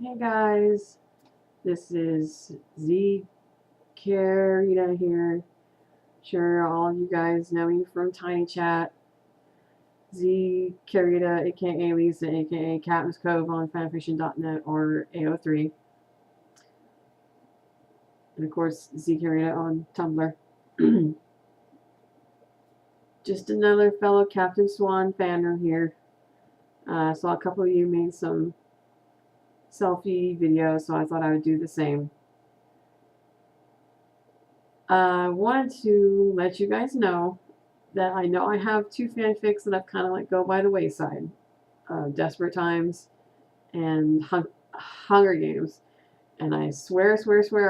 Hey guys, this is Zqueridashipmate here. Sure, all of you guys know me from Tiny Chat. Zqueridashipmate, aka Lisa, aka Captain's Cove on fanfiction.net or AO3. And of course, Zqueridashipmate on Tumblr. Just another fellow CaptainSwan fanner here. Saw a couple of you made some selfie videos, so I thought I would do the same. I wanted to let you guys know that I know I have two fanfics that I've kind of let go by the wayside. Desperate Times and Hunger Games. And I swear,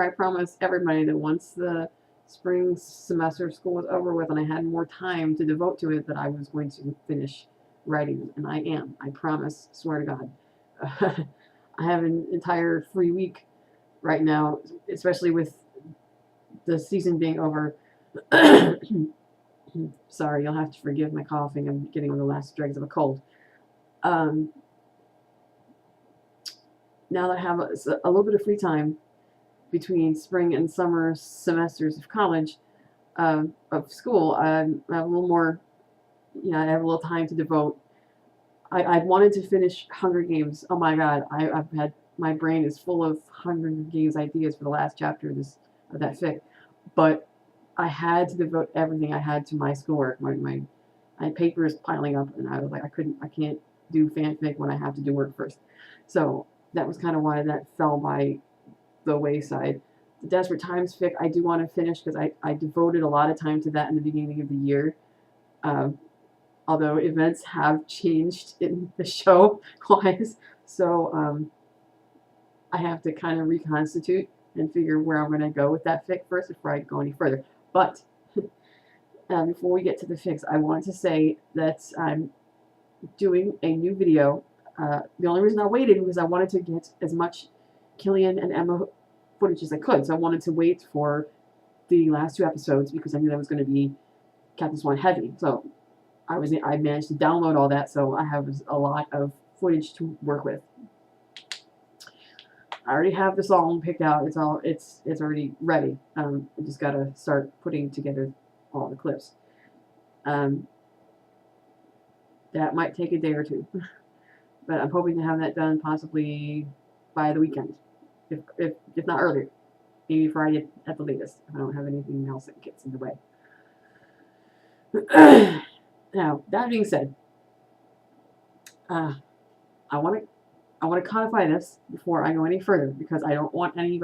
I promise everybody that once the spring semester of school was over with and I had more time to devote to it, that I was going to finish writing them. And I am. I promise. Swear to God. I have an entire free week right now, especially with the season being over. Sorry, you'll have to forgive my coughing. I'm getting on the last dregs of a cold. Now that I have a little bit of free time between spring and summer semesters of college, of school, I have a little more, I have a little time to devote. I wanted to finish Hunger Games. Oh my God, I've had, my brain is full of Hunger Games ideas for the last chapter of that fic, but I had to devote everything I had to my schoolwork. My paper is piling up, and I was like, I can't do fanfic when I have to do work first. So that was kind of why that fell by the wayside. The Desperate Times fic I do want to finish because I devoted a lot of time to that in the beginning of the year. Although events have changed in the show wise, so I have to kind of reconstitute and figure where I'm going to go with that fic first before I go any further. But before we get to the fics, I want to say that I'm doing a new video. The only reason I waited was I wanted to get as much Killian and Emma footage as I could. So I wanted to wait for the last two episodes because I knew that was going to be CaptainSwan heavy. So I managed to download all that, so I have a lot of footage to work with. I already have the song picked out. It's already ready. I just gotta start putting together all the clips. That might take a day or two, but I'm hoping to have that done possibly by the weekend, if not earlier, maybe Friday at the latest, if I don't have anything else that gets in the way. Now, that being said, I want to codify this before I go any further because I don't want any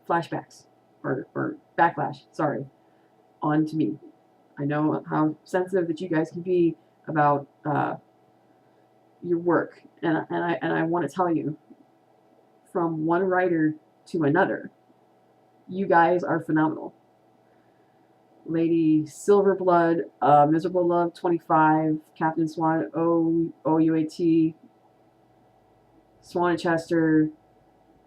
flashbacks or backlash, sorry, onto me. I know how sensitive that you guys can be about your work, and I want to tell you, from one writer to another, you guys are phenomenal. Lady Silverblood, Miserable Love 25, CaptainSwan, OUAT, Swanchester,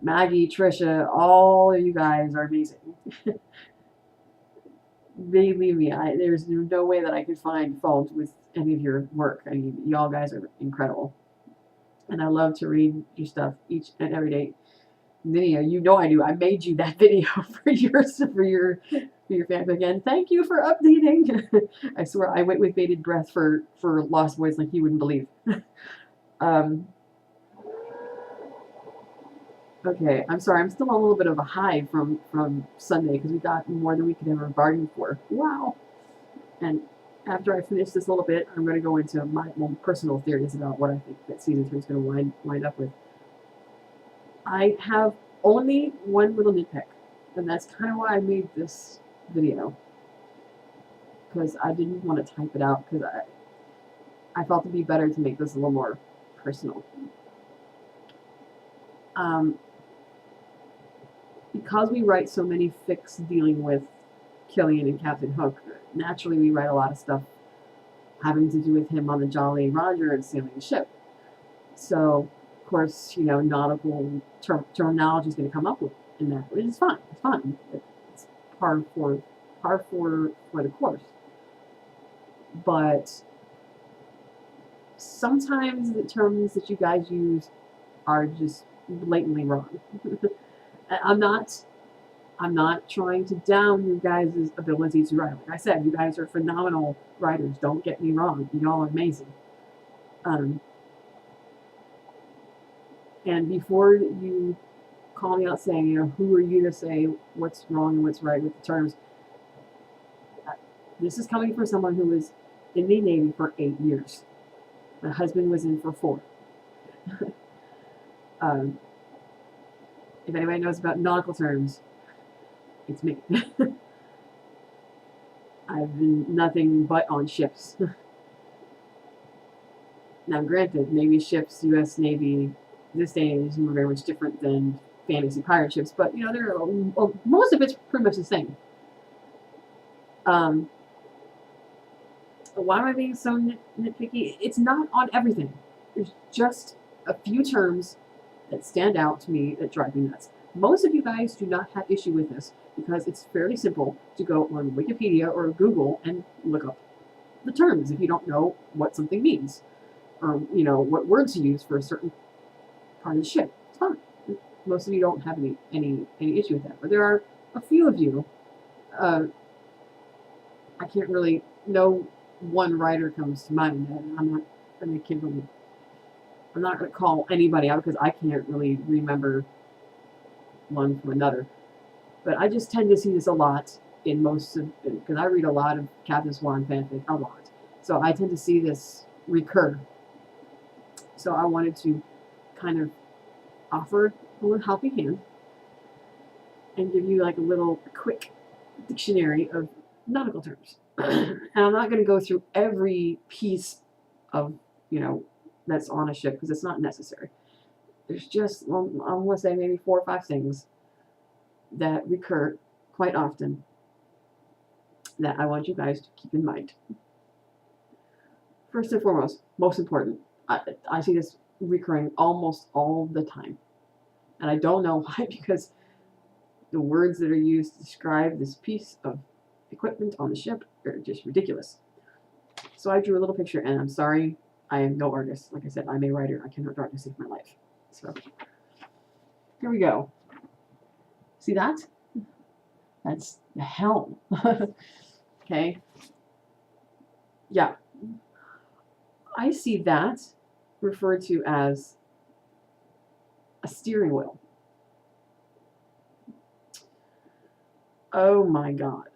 Maggie, Trisha, all of you guys are amazing. Believe me, there's no way that I could find fault with any of your work. I mean, y'all guys are incredible. And I love to read your stuff each and every day. Video, you know I do. I made you that video for your fanfic again. Thank you for updating. I swear I wait with bated breath for Lost Boys like you wouldn't believe. Okay, I'm sorry. I'm still on a little bit of a high from Sunday because we got more than we could ever bargain for. Wow. And after I finish this little bit, I'm going to go into my own personal theories about what I think that season 3 is going to wind up with. I have only one little nitpick, and that's kind of why I made this video, because I didn't want to type it out because I felt it'd be better to make this a little more personal. Because we write so many fics dealing with Killian and Captain Hook, naturally we write a lot of stuff having to do with him on the Jolly Roger and sailing the ship. So, of course, nautical terminology is going to come up with in that, which is fine. It's fine. It's par for the course. But sometimes the terms that you guys use are just blatantly wrong. I'm not trying to down you guys' ability to write. Like I said, you guys are phenomenal writers. Don't get me wrong. Y'all are amazing. And before you call me out saying, who are you to say what's wrong and what's right with the terms? This is coming from someone who was in the Navy for 8 years. My husband was in for 4. If anybody knows about nautical terms, it's me. I've been nothing but on ships. Now, granted, Navy ships, U.S. Navy, this day and age, are very much different than fantasy pirate ships, but most of it's pretty much the same. Why am I being so nitpicky? It's not on everything. There's just a few terms that stand out to me that drive me nuts. Most of you guys do not have issue with this because it's fairly simple to go on Wikipedia or Google and look up the terms if you don't know what something means or what words to use for a certain part of the ship. It's fine. Most of you don't have any issue with that, but there are a few of you. I can't really know. One writer comes to mind, and I'm not going to call anybody out because I can't really remember one from another. But I just tend to see this a lot in most of, because I read a lot of CaptainSwan fanfic, a lot. So I tend to see this recur. So I wanted to kind of offer a little helping hand and give you like a little quick dictionary of nautical terms. And I'm not going to go through every piece of, that's on a ship because it's not necessary. There's just, I want to say maybe 4 or 5 things that recur quite often that I want you guys to keep in mind. First and foremost, most important, I see this recurring almost all the time. And I don't know why, because the words that are used to describe this piece of equipment on the ship are just ridiculous. So I drew a little picture, and I'm sorry, I am no artist. Like I said, I'm a writer. I cannot draw to save my life. So here we go. See that? That's the helm. Okay. Yeah. I see that referred to as a steering wheel. Oh my God.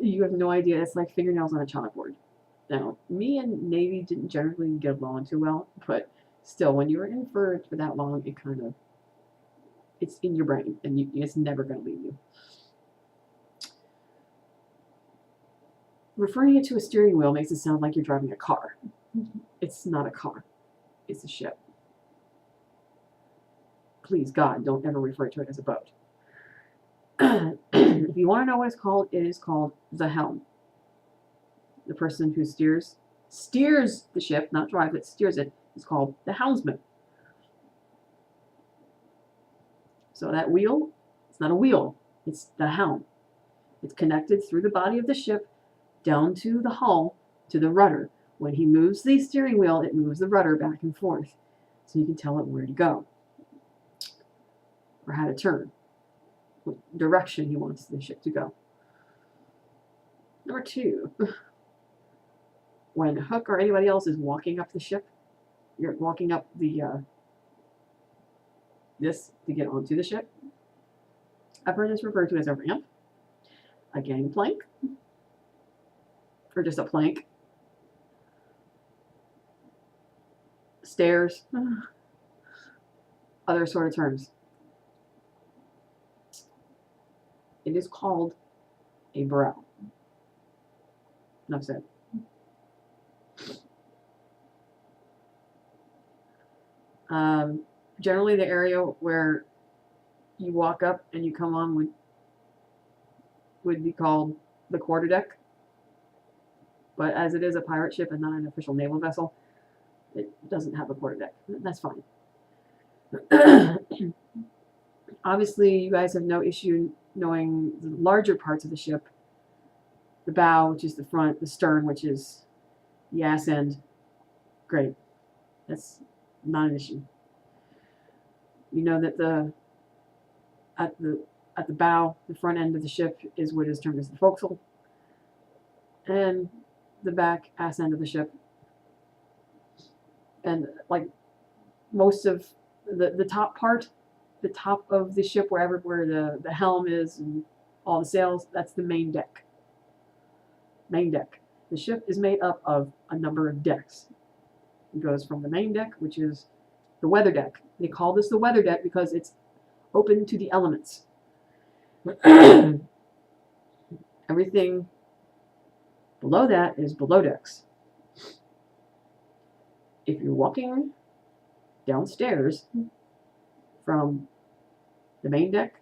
You have no idea. It's like fingernails on a chalkboard. Now, me and Navy didn't generally get along too well, but still, when you're in for that long, it's in your brain, and it's never going to leave you. Referring it to a steering wheel makes it sound like you're driving a car. It's not a car. It's a ship. Please, God, don't ever refer to it as a boat. If you want to know what it's called, it is called the helm. The person who steers the ship, not drives it, steers it, is called the helmsman. So that wheel, it's not a wheel, it's the helm. It's connected through the body of the ship down to the hull, to the rudder. When he moves the steering wheel, it moves the rudder back and forth, so you can tell it where to go or how to turn, what direction he wants the ship to go. Number 2, when Hook or anybody else is walking up the ship, you're walking up the this to get onto the ship. I've heard this referred to as a ramp, a gangplank, or just a plank, stairs, other sort of terms. It is called a brow. Enough said. Generally, the area where you walk up and you come on would be called the quarterdeck. But as it is a pirate ship and not an official naval vessel, it doesn't have a quarterdeck. That's fine. Obviously, you guys have no issue knowing the larger parts of the ship. The bow, which is the front, the stern, which is the ass end. Great. That's not an issue. You know that at the bow, the front end of the ship is what is termed as the forecastle, and the back ass end of the ship, and like most of the top part, the top of the ship, where the helm is and all the sails, that's the main deck. Main deck. The ship is made up of a number of decks. It goes from the main deck, which is the weather deck. They call this the weather deck because it's open to the elements. Everything below that is below decks. If you're walking downstairs from the main deck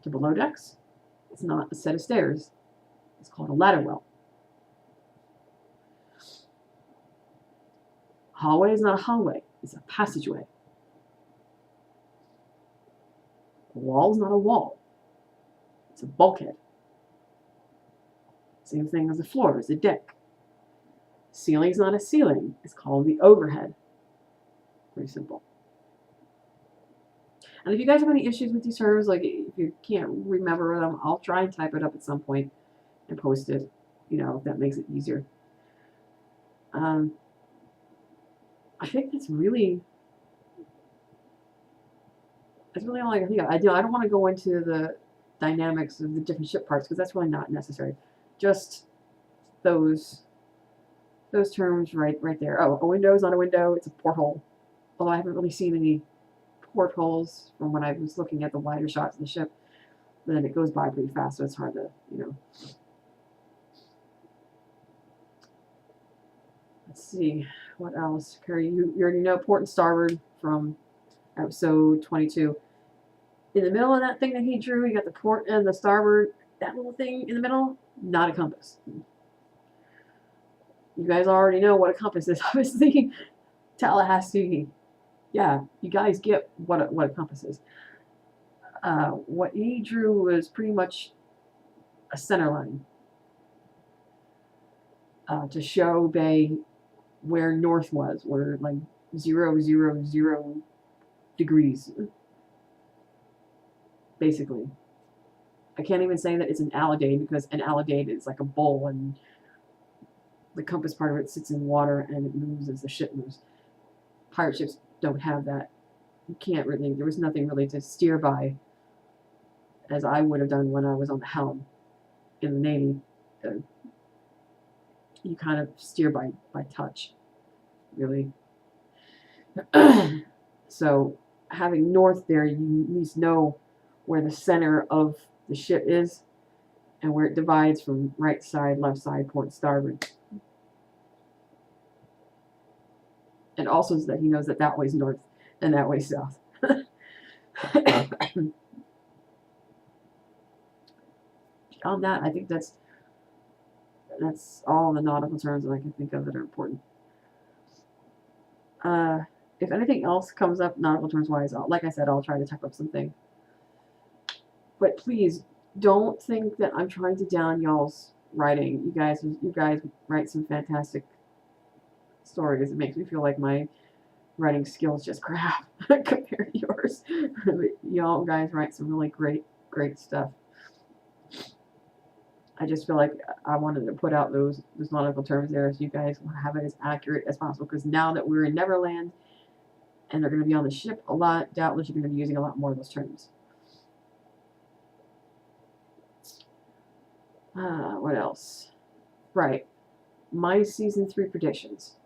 to below decks, it's not a set of stairs. It's called a ladder well. Hallway is not a hallway. It's a passageway. A wall is not a wall. It's a bulkhead. Same thing as a floor, is a deck. Ceiling is not a ceiling. It's called the overhead. Very simple. And if you guys have any issues with these terms, like if you can't remember them, I'll try and type it up at some point and post it, if that makes it easier. I think that's really all I can think of. I don't want to go into the dynamics of the different ship parts because that's really not necessary. Just those terms right there. Oh, a window is not a window, it's a porthole. Although I haven't really seen any portholes from when I was looking at the wider shots of the ship. But then it goes by pretty fast, so it's hard to, Let's see, what else? Carrie, you already know port and starboard from episode 22. In the middle of that thing that he drew, you got the port and the starboard. That little thing in the middle, not a compass. You guys already know what a compass is, obviously. Tallahassee. Yeah, you guys get what a compass is. What he drew was pretty much a center line to show where north was, where like 0, 0, 0 degrees, basically. I can't even say that it's an alidade because an alidade is like a bowl and the compass part of it sits in water and it moves as the ship moves. Pirate ships don't have that. You can't really, there was nothing really to steer by as I would have done when I was on the helm in the Navy. You kind of steer by touch, really. So having north there, you at least know where the center of the ship is and where it divides from right side, left side, port, starboard. And also so that he knows that that way's north and that way's south. Beyond that, I think that's all the nautical terms that I can think of that are important. If anything else comes up nautical terms wise, like I said, I'll try to type up something. But please don't think that I'm trying to down y'all's writing. You guys write some fantastic stories. It makes me feel like my writing skills just crap compared to yours. Y'all guys write some really great stuff. I just feel like I wanted to put out those nautical terms there so you guys have it as accurate as possible, because now that we're in Neverland and they're going to be on the ship a lot, doubtless you're going to be using a lot more of those terms. What else? Right. My season 3 predictions.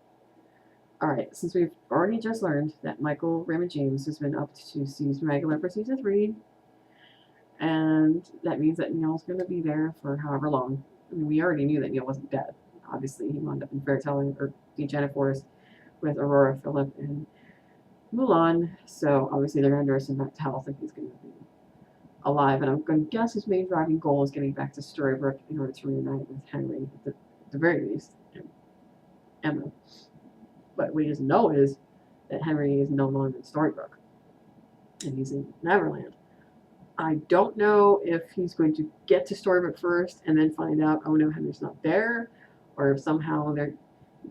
Alright, since we've already just learned that Michael Raymond James has been up to season regular for season 3, and that means that Neil's going to be there for however long. I mean, we already knew that Neil wasn't dead. Obviously, he wound up in Fairytale or the Enchanted Forest with Aurora, Philip, and Mulan. So obviously they're going to nurse him back to health, and he's going to be alive. And I'm going to guess his main driving goal is getting back to Storybrooke in order to reunite with Henry, at the very least, and Emma. But what he doesn't know is that Henry is no longer in Storybrooke, and he's in Neverland. I don't know if he's going to get to Storybrooke first and then find out, oh no, Henry's not there, or if somehow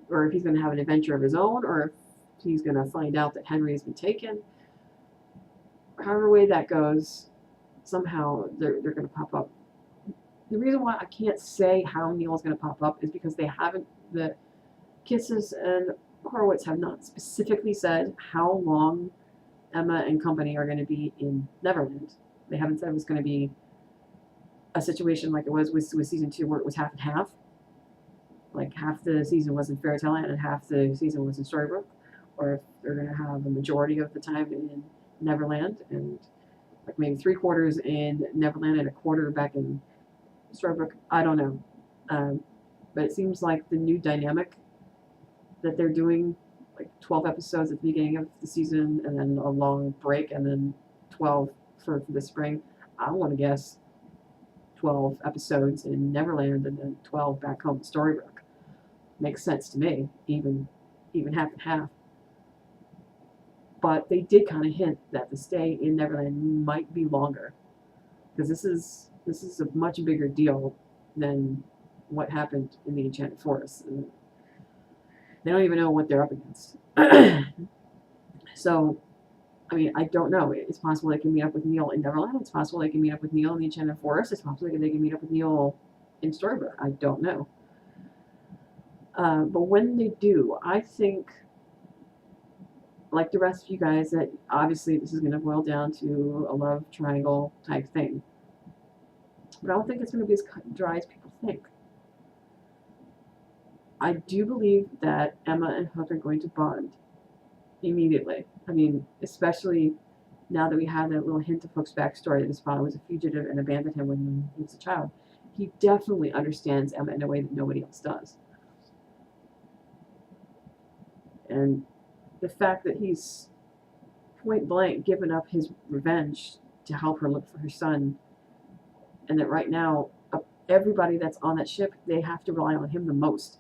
or if he's going to have an adventure of his own, or if he's going to find out that Henry has been taken. however way that goes, somehow they're going to pop up. The reason why I can't say how Neil's going to pop up is because they haven't, the Kisses and Horowitz have not specifically said how long Emma and company are going to be in Neverland. They haven't said it was going to be a situation like it was with season 2 where it was half and half. Like half the season was in Fairytale and half the season was in Storybrooke. Or if they're going to have a majority of the time in Neverland and like maybe 3/4 in Neverland and 1/4 back in Storybrooke. I don't know. But it seems like the new dynamic that they're doing, like 12 episodes at the beginning of the season and then a long break and then 12 for the spring. I want to guess 12 episodes in Neverland and then 12 back home in Storybrooke. Makes sense to me, even half and half. But they did kind of hint that the stay in Neverland might be longer, because this is a much bigger deal than what happened in the Enchanted Forest. They don't even know what they're up against. So, I mean, I don't know. It's possible they can meet up with Neil in Neverland. It's possible they can meet up with Neil in the Enchanted Forest. It's possible they can meet up with Neil in Storybrooke. I don't know. But when they do, I think, like the rest of you guys, that obviously this is going to boil down to a love triangle type thing. But I don't think it's going to be as cut and dry as people think. I do believe that Emma and Hook are going to bond immediately. I mean, especially now that we have that little hint of Hook's backstory that his father was a fugitive and abandoned him when he was a child. He definitely understands Emma in a way that nobody else does. And the fact that he's point blank given up his revenge to help her look for her son, and that right now everybody that's on that ship, they have to rely on him the most.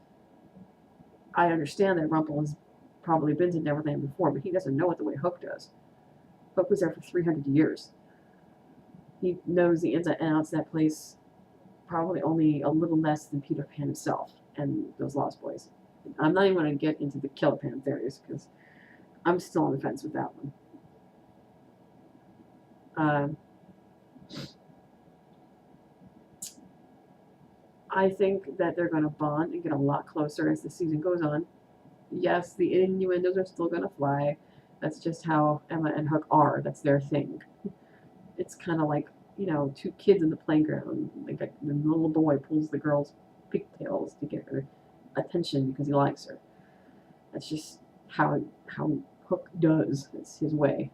I understand that Rumpel has probably been to Neverland before, but he doesn't know it the way Hook does. Hook was there for 300 years. He knows the ins and outs of that place probably only a little less than Peter Pan himself and those Lost Boys. I'm not even going to get into the Killer Pan theories because I'm still on the fence with that one. I think that they're going to bond and get a lot closer as the season goes on. Yes, the innuendos are still going to fly. That's just how Emma and Hook are. That's their thing. It's kind of like, you know, two kids in the playground. Like the little boy pulls the girl's pigtails to get her attention because he likes her. That's just how Hook does. It's his way.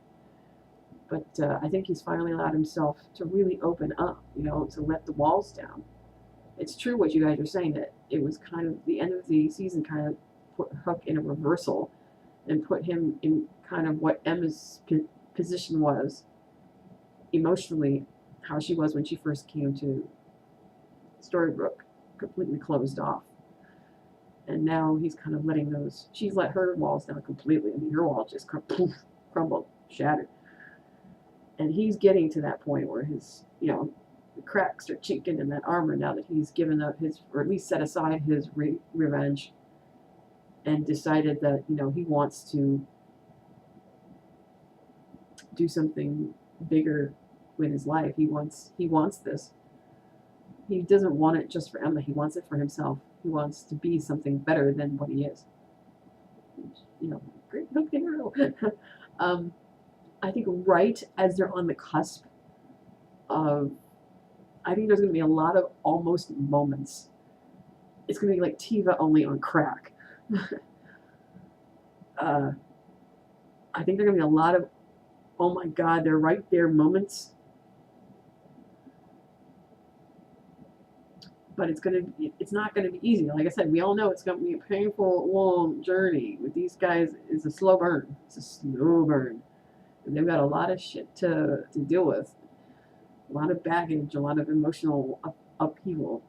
But I think he's finally allowed himself to really open up, you know, to let the walls down. It's true what you guys are saying, that it was kind of the end of the season kind of put Hook in a reversal and put him in kind of what Emma's position was emotionally, how she was when she first came to Storybrooke, completely closed off. And now he's kind of letting those, she's let her walls down completely. I mean, her wall just crumbled, shattered. And he's getting to that point where his, you know, the cracks are chinking in that armor now that he's given up his, or at least set aside his revenge and decided that, you know, he wants to do something bigger with his life. He wants this. He doesn't want it just for Emma. He wants it for himself. He wants to be something better than what he is. You know, great Hook hero. I think right as they're on the cusp of, I think there's going to be a lot of almost moments. It's going to be like Tiva only on crack. I think there are going to be a lot of, oh my God, they're right there moments. But it's not going to be easy. Like I said, we all know it's going to be a painful, long journey. With these guys, it's a slow burn. It's a slow burn. And they've got a lot of shit to deal with. A lot of baggage, a lot of emotional upheaval.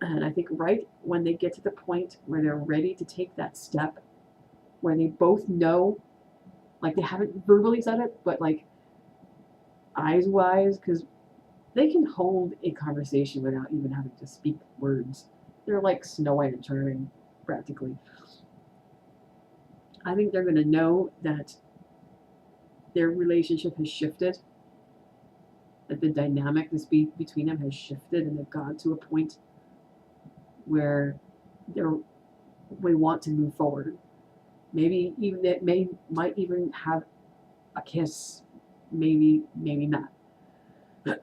And I think right when they get to the point where they're ready to take that step, where they both know, like they haven't verbally said it, but like eyes-wise, because they can hold a conversation without even having to speak words. They're like Snow White and Charming, practically. I think they're going to know that their relationship has shifted that the dynamic between them has shifted and they've gotten to a point where we want to move forward. Maybe even it might even have a kiss, maybe not. But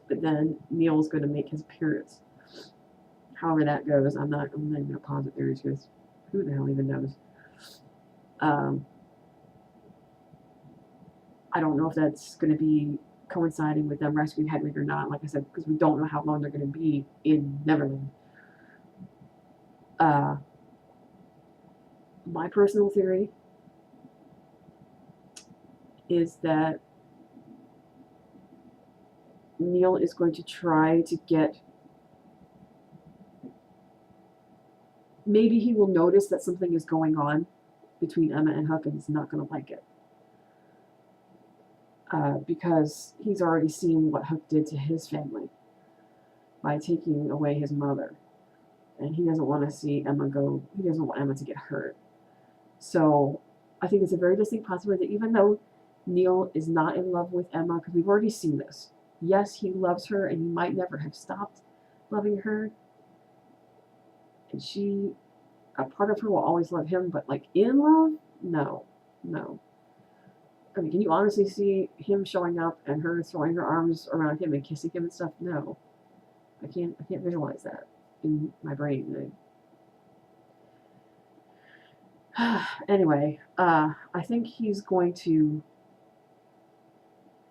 then Neil's going to make his appearance. However that goes, I'm not even going to posit theories because who the hell even knows. I don't know if that's going to be coinciding with them rescuing Hedwig or not, like I said, because we don't know how long they're going to be in Neverland. My personal theory is that Neil is going to try to get, maybe he will notice that something is going on between Emma and Hook and he's not going to like it. Because he's already seen what Hook did to his family by taking away his mother. And he doesn't want to see Emma go, he doesn't want Emma to get hurt. So I think it's a very distinct possibility that even though Neil is not in love with Emma, because we've already seen this. Yes, he loves her and he might never have stopped loving her. And she, a part of her will always love him, but like in love? No. I mean, can you honestly see him showing up and her throwing her arms around him and kissing him and stuff? No. I can't visualize that in my brain. Anyway, I think he's going to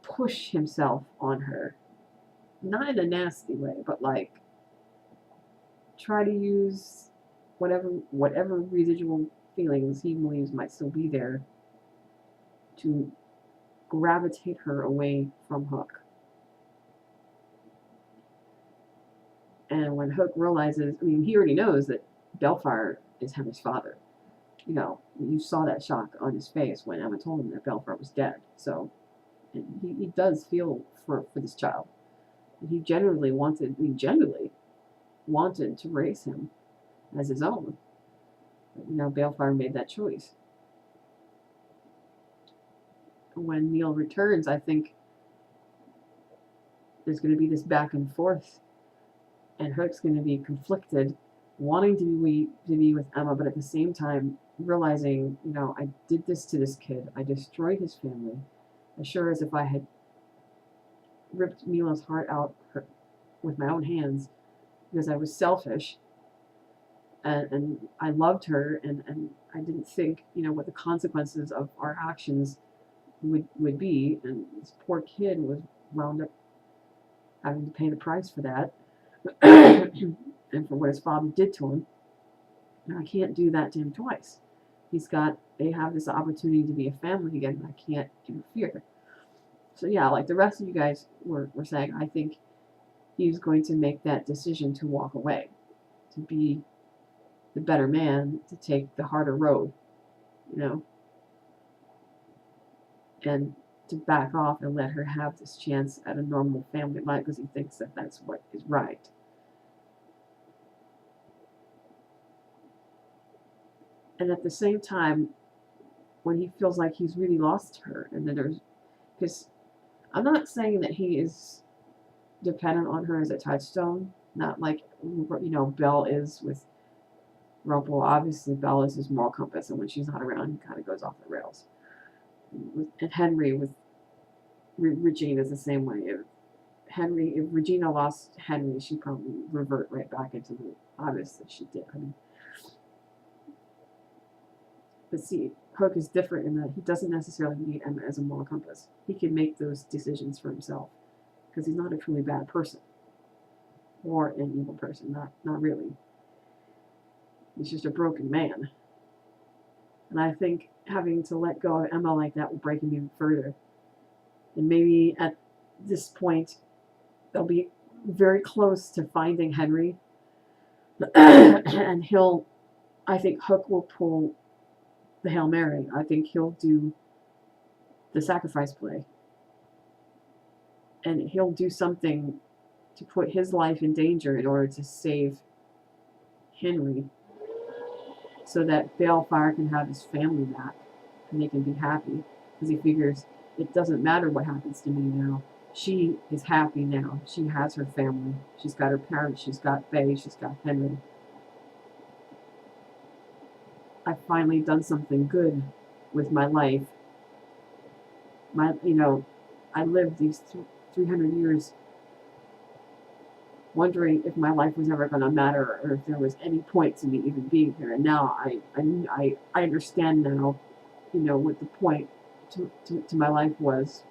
push himself on her. Not in a nasty way, but like try to use whatever residual feelings he believes might still be there to gravitate her away from Hook. And when Hook realizes, I mean, he already knows that Belfar is Henry's father. You know, you saw that shock on his face when Emma told him that Belfar was dead. So he does feel for this child. He genuinely wanted to raise him as his own. But, you know, Belfar made that choice. When Neil returns, I think there's going to be this back and forth, and Hook's going to be conflicted, wanting to be with Emma, but at the same time realizing, you know, I did this to this kid. I destroyed his family. As sure as if I had ripped Mila's heart out with my own hands because I was selfish and I loved her and I didn't think, you know, what the consequences of our actions would be, and this poor kid was wound up having to pay the price for that and for what his father did to him. And I can't do that to him twice. They have this opportunity to be a family again, and I can't interfere. So yeah, like the rest of you guys were saying, I think he's going to make that decision to walk away, to be the better man, to take the harder road, you know, and to back off and let her have this chance at a normal family life because he thinks that that's what is right. And at the same time, when he feels like he's really lost her, and then because I'm not saying that he is dependent on her as a touchstone, not like, you know, Belle is with Rumpel. Obviously, Belle is his moral compass, and when she's not around, he kind of goes off the rails. And Henry with Regina is the same way. If Regina lost Henry, she'd probably revert right back into the obvious that she did. I mean, but see, Hook is different in that he doesn't necessarily need Emma as a moral compass. He can make those decisions for himself because he's not a truly bad person or an evil person. Not really. He's just a broken man. And I think having to let go of Emma like that will break him even further. And maybe at this point, they'll be very close to finding Henry. And I think Hook will pull the Hail Mary. I think he'll do the sacrifice play. And he'll do something to put his life in danger in order to save Henry, so that Balefire can have his family back and they can be happy, because he figures it doesn't matter what happens to me now. She is happy now. She has her family. She's got her parents. She's got Faye. She's got Henry. I've finally done something good with my life. I lived these 300 years wondering if my life was ever going to matter or if there was any point to me even being here. And now I understand now, what the point to my life was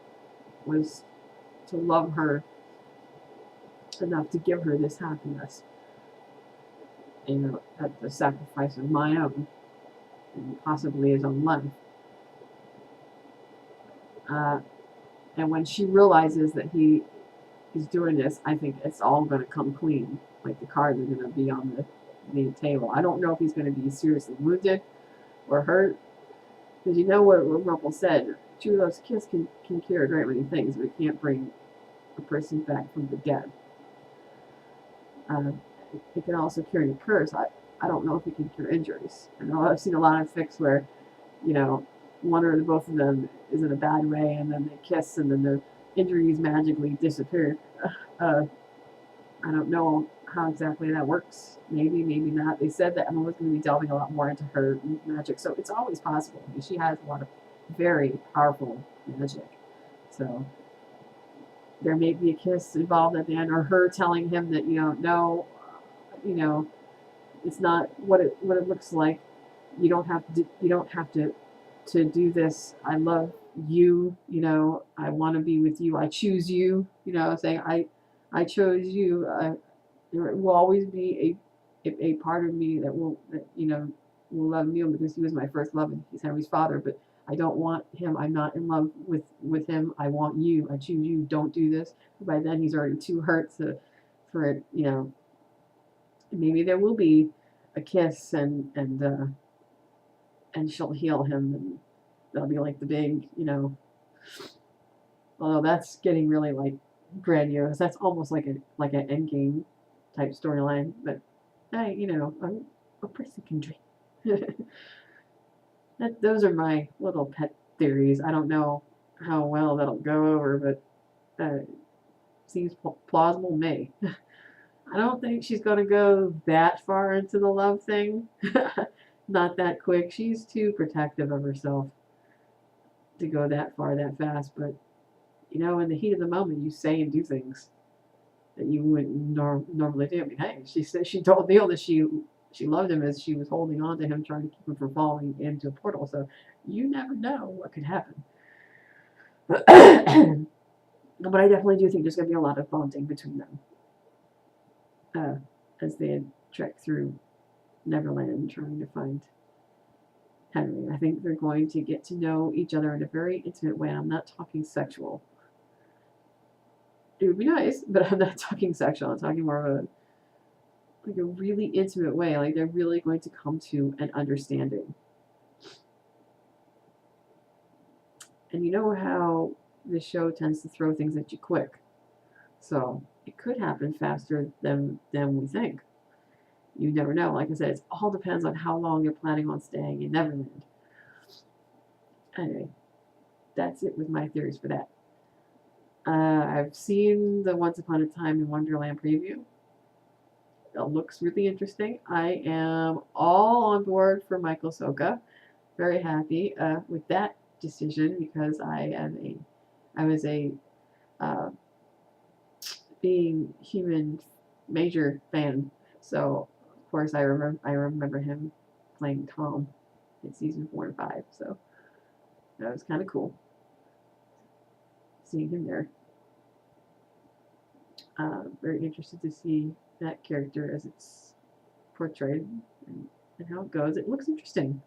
to love her enough to give her this happiness, at the sacrifice of my own and possibly his own life. And when she realizes that he is doing this, I think it's all going to come clean. Like the cards are going to be on the table. I don't know if he's going to be seriously wounded or hurt, because what Rumpel said, true love's kiss can cure a great many things, but it can't bring a person back from the dead. It can also cure your curse. I don't know if it can cure injuries. I know I've seen a lot of fics where, one or both of them is in a bad way, and then they kiss, and then their injuries magically disappear. I don't know how exactly that works. Maybe, maybe not. They said that Emma was going to be delving a lot more into her magic, so it's always possible. I mean, she has a lot of very powerful magic. So there may be a kiss involved at the end, or her telling him that, no, it's not what it looks like. You don't have to do this. I love you. I want to be with you. I choose you. Saying I chose you. There will always be a part of me that will love Neil because he was my first love and he's Henry's father. But I don't want him. I'm not in love with him. I want you. I choose you. Don't do this. By then he's already too hurt for it. Maybe there will be a kiss and she'll heal him, and that'll be like the big, although that's getting really like grandiose. That's almost like an endgame type storyline. But a person can dream. Those are my little pet theories. I don't know how well that'll go over, but seems plausible. May. I don't think she's going to go that far into the love thing. Not that quick. She's too protective of herself to go that far that fast. But, in the heat of the moment, you say and do things that you wouldn't normally do. I mean, hey, she told Neil that she loved him as she was holding on to him, trying to keep him from falling into a portal. So you never know what could happen. But I definitely do think there's going to be a lot of bonding between them. As they trek through Neverland trying to find Henry. I think they're going to get to know each other in a very intimate way. I'm not talking sexual. It would be nice, but I'm not talking sexual. I'm talking more of a really intimate way. Like they're really going to come to an understanding. And you know how the show tends to throw things at you quick. So it could happen faster than we think. You never know. Like I said, it all depends on how long you're planning on staying in Neverland. Anyway, that's it with my theories for that. I've seen the Once Upon a Time in Wonderland preview. It looks really interesting. I am all on board for Michael Soka. Very happy with that decision because I was a Being Human major fan. So of course I remember him playing Tom in season 4 and 5. So that was kind of cool seeing him there. Very interested to see that character as it's portrayed and how it goes. It looks interesting.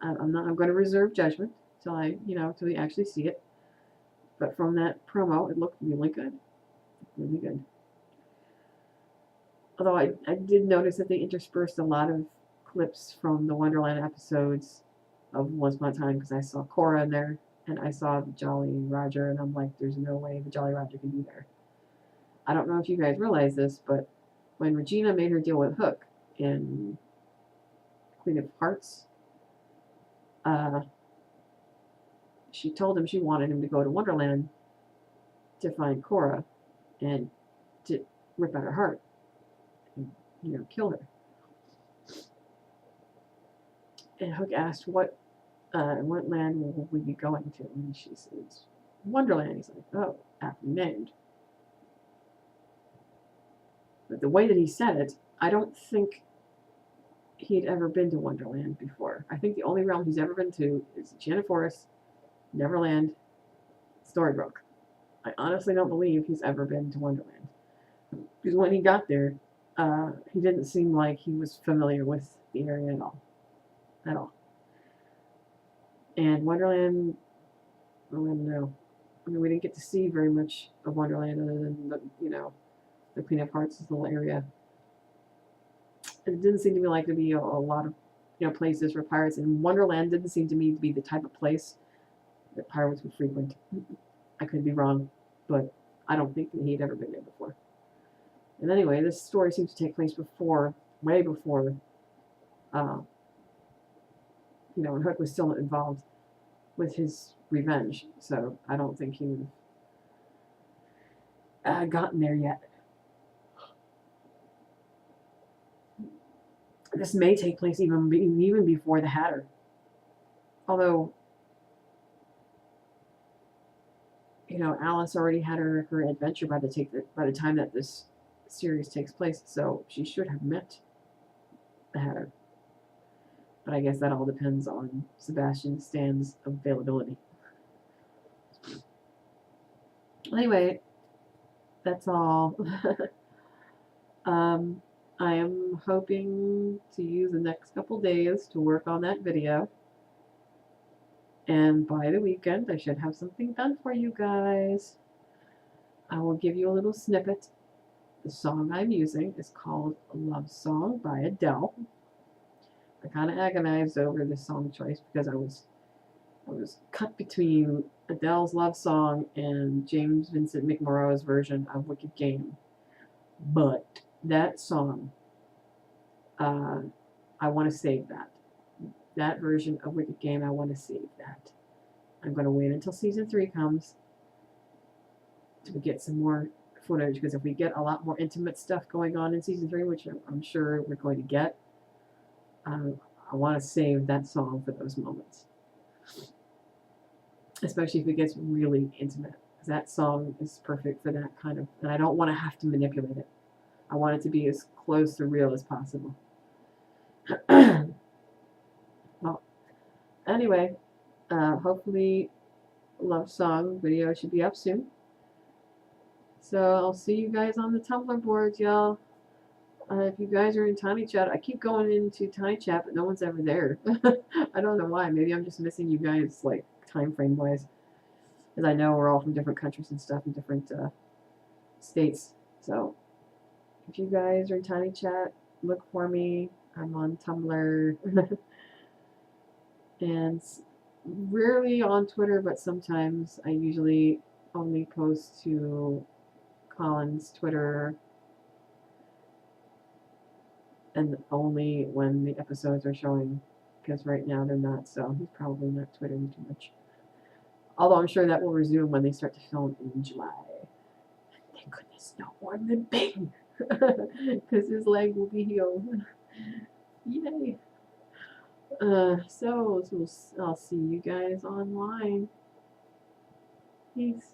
I'm going to reserve judgment till we actually see it. But from that promo, it looked really good. Really good. Although I did notice that they interspersed a lot of clips from the Wonderland episodes of Once Upon a Time because I saw Cora in there and I saw the Jolly Roger and I'm like, there's no way the Jolly Roger can be there. I don't know if you guys realize this, but when Regina made her deal with Hook in Queen of Hearts, she told him she wanted him to go to Wonderland to find Cora and to rip out her heart and, kill her. And Hook asked, what land will we be going to? And she says, Wonderland. He's like, oh, aptly named. But the way that he said it, I don't think he'd ever been to Wonderland before. I think the only realm he's ever been to is Enchanted Forest, Neverland, Storybrooke. I honestly don't believe he's ever been to Wonderland. Because when he got there, he didn't seem like he was familiar with the area at all. At all. And Wonderland, I don't know. I mean, we didn't get to see very much of Wonderland other than the Queen of Hearts little area. It didn't seem to me like to be a lot of places for pirates, and Wonderland didn't seem to me to be the type of place that pirates would frequent. I could be wrong, but I don't think that he'd ever been there before. And anyway, this story seems to take place way before, when Hook was still involved with his revenge. So I don't think he would have gotten there yet. This may take place even before the Hatter. Although, Alice already had her adventure by the time that this series takes place, so she should have met the Hatter. But I guess that all depends on Sebastian Stan's availability. Anyway, that's all. I am hoping to use the next couple days to work on that video. And by the weekend, I should have something done for you guys. I will give you a little snippet. The song I'm using is called Love Song by Adele. I kind of agonized over this song choice because I was cut between Adele's Love Song and James Vincent McMorrow's version of Wicked Game. But that song, I want to save that. That version of Wicked Game, I want to save that. I'm going to wait until season 3 comes to get some more footage, because if we get a lot more intimate stuff going on in season 3, which I'm sure we're going to get, I want to save that song for those moments. Especially if it gets really intimate. That song is perfect for that kind of, and I don't want to have to manipulate it. I want it to be as close to real as possible. Well, anyway, hopefully Love Song video should be up soon. So I'll see you guys on the Tumblr boards, y'all. If you guys are in Tiny Chat, I keep going into Tiny Chat, but no one's ever there. I don't know why. Maybe I'm just missing you guys, like, time frame wise. Because I know we're all from different countries and stuff, and different states. So if you guys are in Tiny Chat, look for me. I'm on Tumblr. And rarely on Twitter, but sometimes. I usually only post to Colin's Twitter, and only when the episodes are showing, because right now they're not, so he's probably not twittering too much. Although I'm sure that will resume when they start to film in July. Thank goodness, no more limping, because his leg will be healed. Yay! So I'll see you guys online. Peace.